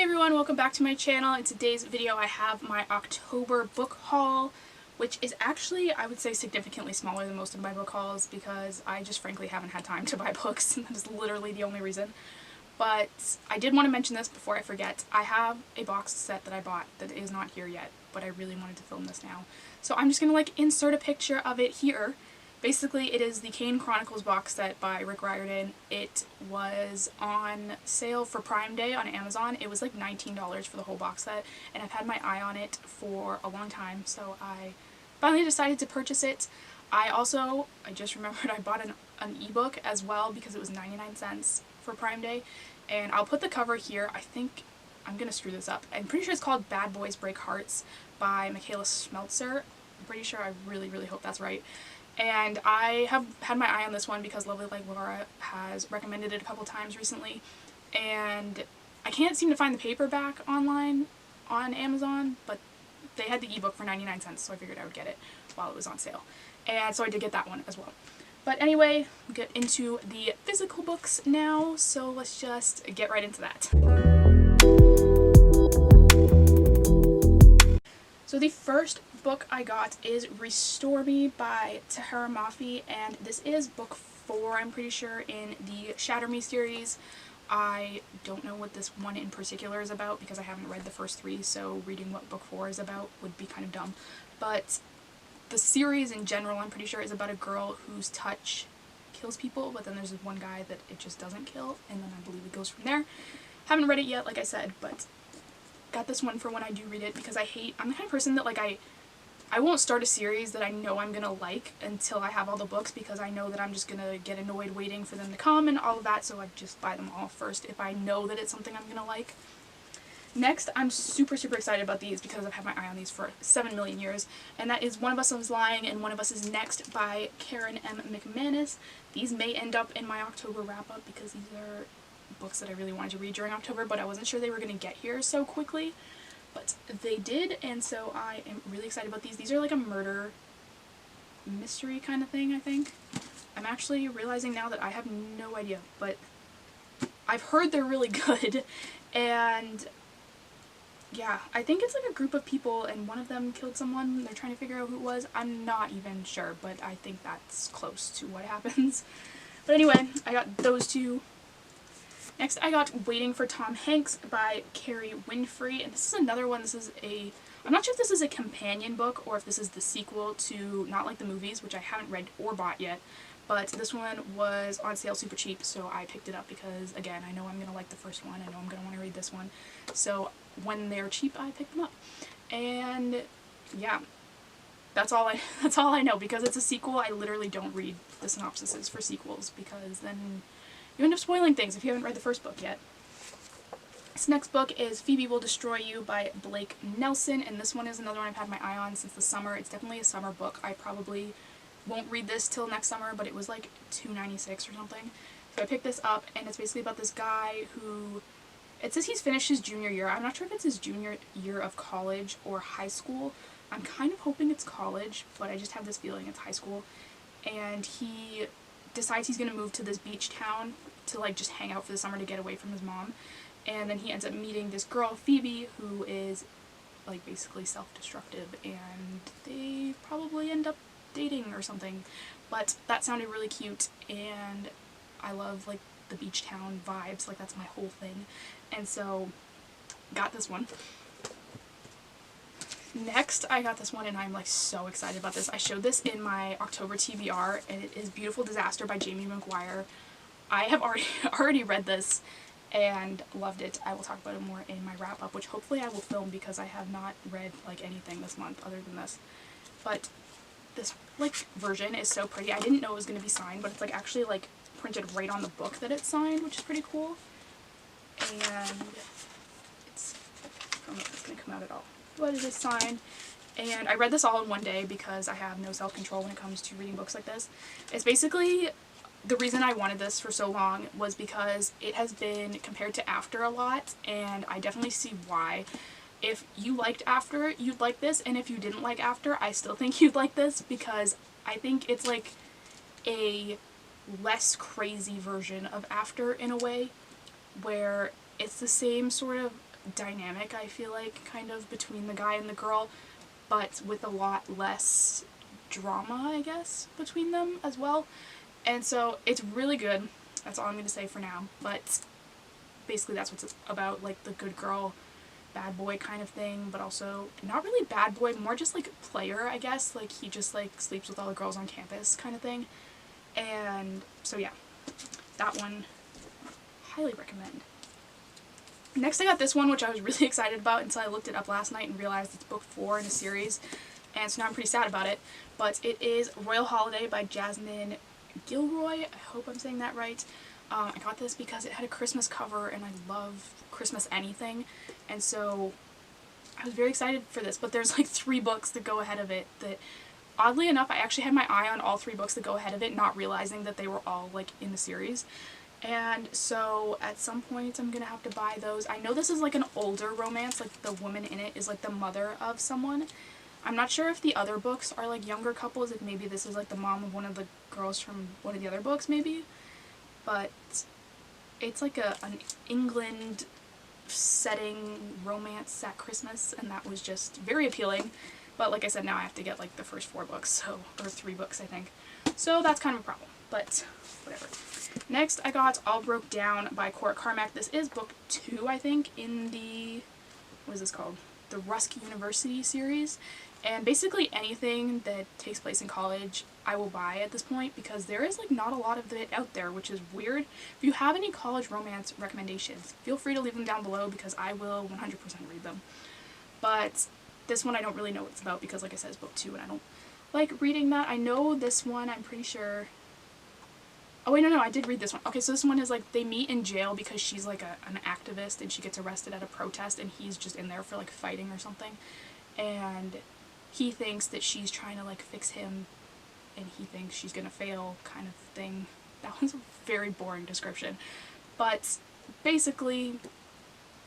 everyone, welcome back to my channel. In today's video I have my October book haul, which is actually, I would say, significantly smaller than most of my book hauls because I just frankly haven't had time to buy books. That is literally the only reason. But I did want to mention this before I forget. I have a box set that I bought that is not here yet, but I really wanted to film this now. So I'm just going to insert a picture of it here. Basically, it is the Kane Chronicles box set by Riordan. It was on sale for Prime Day on Amazon. It was like $19 for the whole box set, and I've had my eye on it for a long time, so I finally decided to purchase it. I just remembered I bought an ebook as well because it was 99 cents for Prime Day, and I'll put the cover here. I think I'm gonna screw this up. I'm pretty sure it's called Bad Boys Break Hearts by Smeltzer. I'm pretty sure, I really hope that's right. And I have had my eye on this one because Lovely Like Laura has recommended it a couple times recently, and I can't seem to find the paperback online on Amazon, but they had the ebook for 99 cents, so I figured I would get it while it was on sale. And so I did get that one as well. But anyway, we'll get into the physical books now, so let's just get right into that. So the first book I got is Restore Me by Taharah Mafi, and this is book 4, I'm pretty sure, in the Shatter Me series. I don't know what this one in particular is about because I haven't read the first 3, so reading what book 4 is about would be kind of dumb. But the series in general, I'm pretty sure, is about a girl whose touch kills people, but then there's this one guy that it just doesn't kill, and then I believe it goes from there. Haven't read it yet, like I said, but got this one for when I do read it because I'm the kind of person that I won't start a series that I know I'm gonna like until I have all the books, because I know that I'm just gonna get annoyed waiting for them to come and all of that, so I just buy them all first if I know that it's something I'm gonna like. Next, I'm super excited about these because I've had my eye on these for 7 million years, and that is One of Us is Lying and One of Us is Next by Karen M. McManus. These may end up in my October wrap-up because these are books that I really wanted to read during October, but I wasn't sure they were going to get here so quickly. But they did, and so I am really excited about these. These are like a murder mystery kind of thing, I think. I'm actually realizing now that I have no idea, but I've heard they're really good, and yeah, I think it's like a group of people and one of them killed someone. They're trying to figure out who it was. I'm not even sure, but I think that's close to what happens. But anyway, I got those two. Next, I got Waiting for Tom Hanks by Carrie Winfrey, and this is another one. I'm not sure if this is a companion book or if this is the sequel to Not Like the Movies, which I haven't read or bought yet, but this one was on sale super cheap, so I picked it up because, again, I know I'm going to like the first one, I know I'm going to want to read this one, so when they're cheap, I pick them up. And yeah, that's all I know, because it's a sequel. I literally don't read the synopsises for sequels because then you end up spoiling things if you haven't read the first book yet. This next book is Phoebe Will Destroy You by Blake Nelson, and this one is another one I've had my eye on since the summer. It's definitely a summer book. I probably won't read this till next summer, but it was like $2.96 or something. So I picked this up, and it's basically about this guy who, it says he's finished his junior year. I'm not sure if it's his junior year of college or high school. I'm kind of hoping it's college, but I just have this feeling it's high school. And he decides he's going to move to this beach town to just hang out for the summer to get away from his mom. And then he ends up meeting this girl, Phoebe, who is basically self-destructive, and they probably end up dating or something. But that sounded really cute, and I love the beach town vibes, that's my whole thing. And so got this one. Next, I got this one, and I'm so excited about this. I showed this in my October TBR, and it is Beautiful Disaster by Jamie McGuire. I have already read this and loved it. I will talk about it more in my wrap-up, which hopefully I will film because I have not read anything this month other than this. But this version is so pretty. I didn't know it was going to be signed, but it's actually printed right on the book that it's signed, which is pretty cool. And I don't know if it's going to come out at all, but it is signed. And I read this all in one day because I have no self-control when it comes to reading books like this. It's basically, the reason I wanted this for so long was because it has been compared to After a lot, and I definitely see why. If you liked After, you'd like this, and if you didn't like After, I still think you'd like this, because I think it's a less crazy version of After in a way, where it's the same sort of dynamic, I feel like, kind of between the guy and the girl, but with a lot less drama, I guess, between them as well. And so it's really good. That's all I'm going to say for now. But basically that's what it's about, like the good girl, bad boy kind of thing, but also not really bad boy, more just like player, I guess. Like he just like sleeps with all the girls on campus kind of thing. And so yeah, that one, highly recommend. Next I got this one, which I was really excited about until I looked it up last night and realized it's book 4 in a series, and so now I'm pretty sad about it. But it is Royal Holiday by Jasmine Guillory. I hope I'm saying that right. I got this because it had a Christmas cover, and I love Christmas anything, and so I was very excited for this. But there's like 3 books that go ahead of it that, oddly enough, I actually had my eye on all 3 books that go ahead of it, not realizing that they were all like in the series. And so at some point I'm gonna have to buy those. I know this is like an older romance, like the woman in it is like the mother of someone. I'm not sure if the other books are like younger couples, if maybe this is like the mom of one of the girls from one of the other books maybe. But it's like an England setting romance at Christmas, and that was just very appealing. But like I said, now I have to get like the first 4 books, so, or 3 books I think. So that's kind of a problem, but whatever. Next I got All Broke Down by Cora Carmack. This is book 2, I think, in the, what is this called? The Rusk University series. And basically anything that takes place in college I will buy at this point, because there is like not a lot of it out there, which is weird. If you have any college romance recommendations, feel free to leave them down below because I will 100% read them. But this one I don't really know what it's about because, like I said, it's book 2 and I don't like reading that. I know this one, I'm pretty sure. Oh wait, no, I did read this one. Okay, so this one is like they meet in jail because she's like an activist and she gets arrested at a protest and he's just in there for like fighting or something. And he thinks that she's trying to like fix him and he thinks she's gonna fail kind of thing. That one's a very boring description. But basically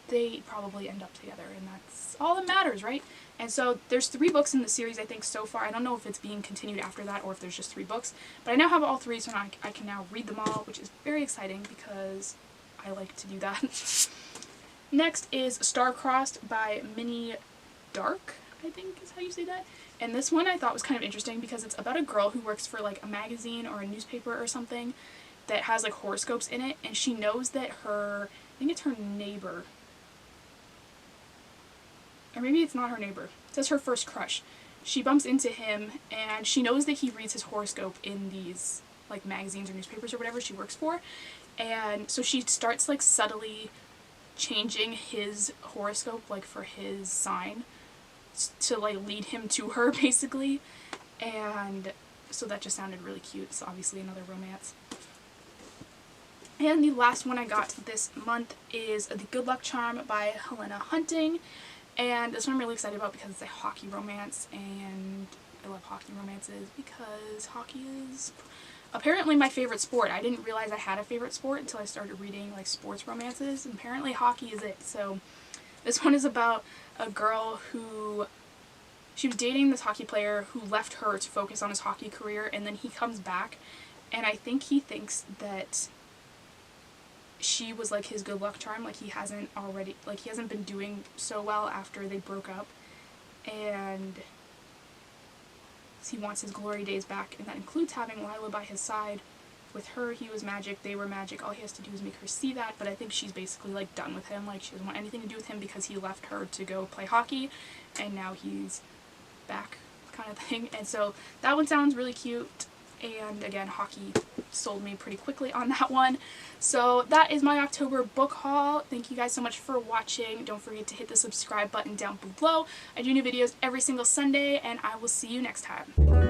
they probably end up together and that's all that matters, right? And so there's 3 books in the series I think so far. I don't know if it's being continued after that or if there's just 3 books. But I now have all 3, so now I can now read them all, which is very exciting because I like to do that. Next is Star-Crossed by Minnie Darke, I think is how you say that. And this one I thought was kind of interesting because it's about a girl who works for like a magazine or a newspaper or something that has like horoscopes in it, and she knows that her, I think it's her neighbor, or maybe it's not her neighbor, it says her first crush. She bumps into him and she knows that he reads his horoscope in these like magazines or newspapers or whatever she works for, and so she starts like subtly changing his horoscope like for his sign to like lead him to her basically. And so that just sounded really cute. It's obviously another romance. And the last one I got this month is The Good Luck Charm by Helena Hunting. And this one I'm really excited about because it's a hockey romance, and I love hockey romances because hockey is apparently my favorite sport. I didn't realize I had a favorite sport until I started reading like sports romances, and apparently hockey is it. So this one is about a girl who, she was dating this hockey player who left her to focus on his hockey career, and then he comes back, and I think he thinks that she was like his good luck charm, like he hasn't been doing so well after they broke up, and he wants his glory days back, and that includes having Lila by his side. With her, he was magic, they were magic, all he has to do is make her see that, but I think she's basically like done with him, like she doesn't want anything to do with him because he left her to go play hockey, and now he's back kind of thing. And so that one sounds really cute, and again, hockey sold me pretty quickly on that one. So that is my October book haul. Thank you guys so much for watching. Don't forget to hit the subscribe button down below. I do new videos every single Sunday, and I will see you next time.